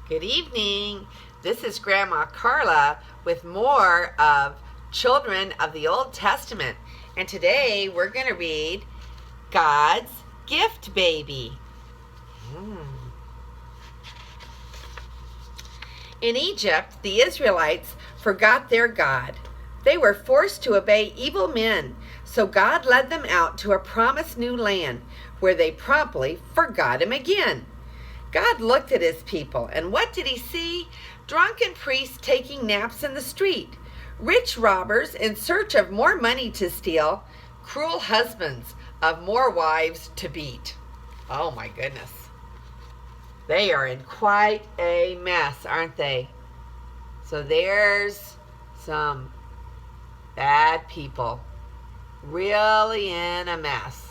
Good evening. This is Grandma Carla with more of Children of the Old Testament. And today we're going to read God's Gift Baby. In Egypt, the Israelites forgot their God. They were forced to obey evil men, so God led them out to a promised new land where they promptly forgot him again. God looked at his people, and what did he see? Drunken priests taking naps in the street, rich robbers in search of more money to steal, cruel husbands of more wives to beat. Oh my goodness. They are in quite a mess, aren't they? So there's some bad people really in a mess.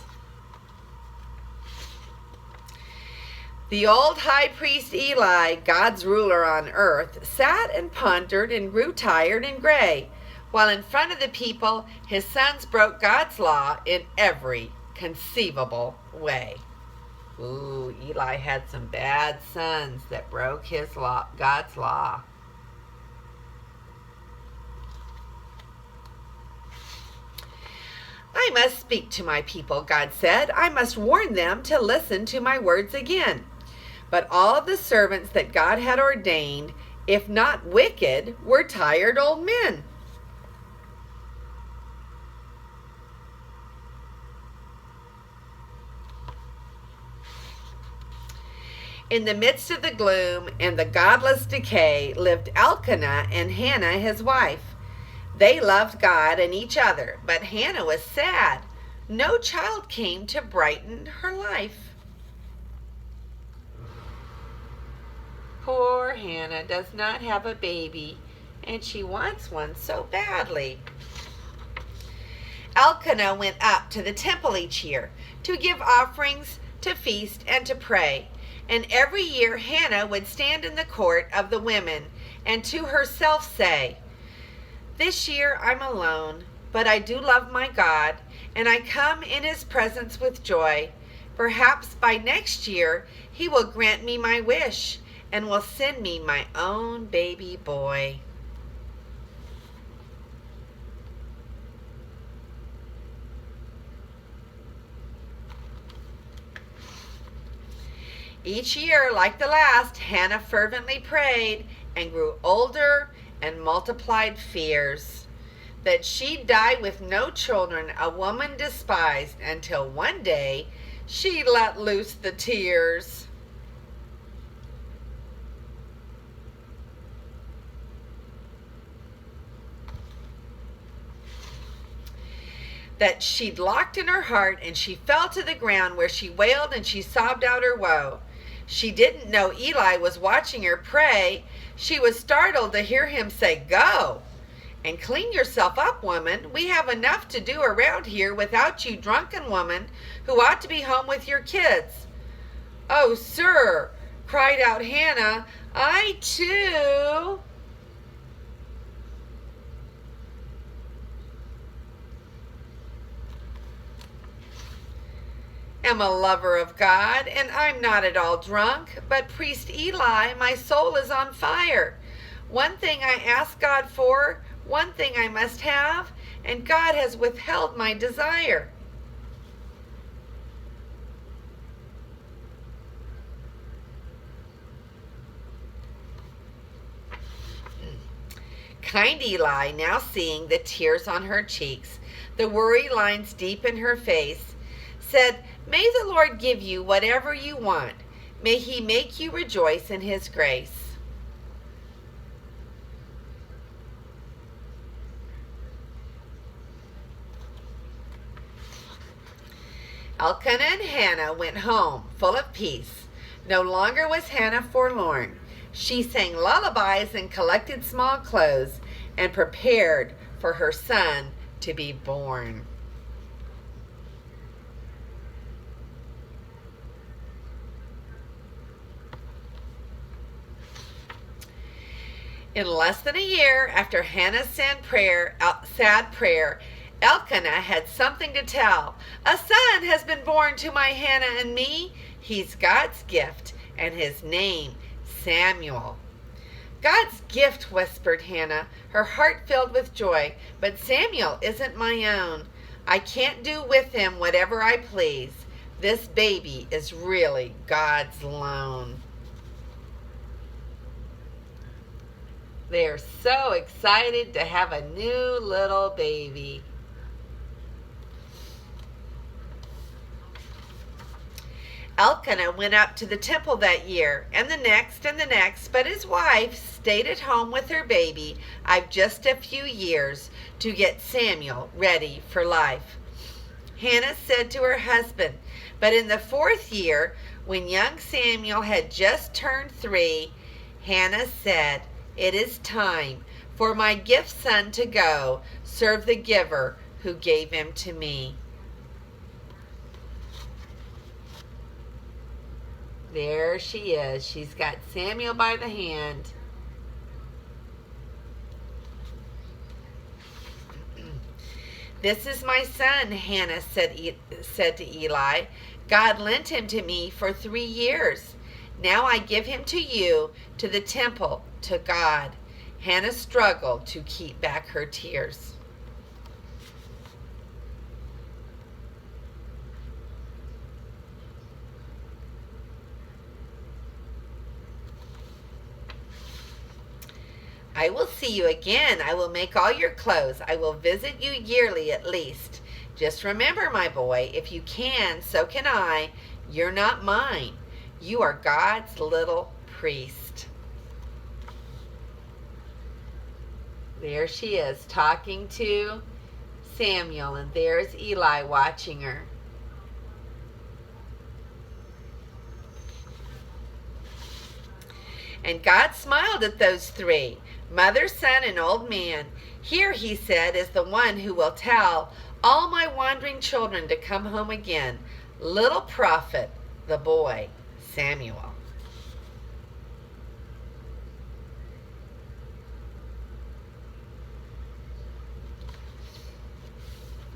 The old high priest Eli, God's ruler on earth, sat and pondered and grew tired and gray, while in front of the people his sons broke God's law in every conceivable way. Ooh, Eli had some bad sons that broke his law, God's law. I must speak to my people, God said. I must warn them to listen to my words again. But all of the servants that God had ordained, if not wicked, were tired old men. In the midst of the gloom and the godless decay lived Elkanah and Hannah, his wife. They loved God and each other, but Hannah was sad. No child came to brighten her life. Poor Hannah does not have a baby, and she wants one so badly. Elkanah went up to the temple each year to give offerings, to feast, and to pray. And every year Hannah would stand in the court of the women and to herself say, "This year I'm alone, but I do love my God, and I come in his presence with joy. Perhaps by next year he will grant me my wish and will send me my own baby boy." Each year, like the last, Hannah fervently prayed and grew older and multiplied fears. That she'd die with no children, a woman despised, until one day she let loose the tears. That she'd locked in her heart, and she fell to the ground where she wailed and she sobbed out her woe. She didn't know Eli was watching her pray. She was startled to hear him say, "Go and clean yourself up, woman. We have enough to do around here without you, drunken woman, who ought to be home with your kids." "Oh, sir," cried out Hannah, "I too..." "am a lover of God, and I'm not at all drunk. But priest Eli, my soul is on fire. One thing I ask God for, one thing I must have, and God has withheld my desire." Kind Eli, now seeing the tears on her cheeks, the worry lines deep in her face, said, "May the Lord give you whatever you want. May he make you rejoice in his grace." Elkanah and Hannah went home full of peace. No longer was Hannah forlorn. She sang lullabies and collected small clothes and prepared for her son to be born. In less than a year after Hannah's sad prayer, Elkanah had something to tell. "A son has been born to my Hannah and me. He's God's gift, and his name Samuel. God's gift, whispered Hannah, her heart filled with joy. But Samuel isn't my own. I can't do with him whatever I please. This baby is really God's loan. They're so excited to have a new little baby. Elkanah went up to the temple that year, and the next, but his wife stayed at home with her baby. I've just a few years to get Samuel ready for life. Hannah said to her husband, but in the 4th year, when young Samuel had just turned 3, Hannah said, it is time for my gift son to go serve the giver who gave him to me. There she is. She's got Samuel by the hand. This is my son, Hannah said to Eli. God lent him to me for 3 years. Now I give him to you, to the temple, to God. Hannah struggled to keep back her tears. I will see you again. I will make all your clothes. I will visit you yearly at least. Just remember, my boy, if you can, so can I. You're not mine. You are God's little priest. There she is talking to Samuel, and there's Eli watching her. And God smiled at those 3, mother, son, and old man. Here, he said, is the one who will tell all my wandering children to come home again. Little prophet, the boy, Samuel.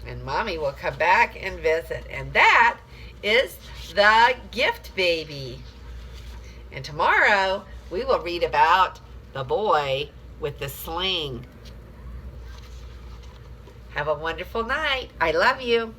And Mommy will come back and visit. And that is the gift baby. And tomorrow we will read about the boy with the sling. Have a wonderful night. I love you.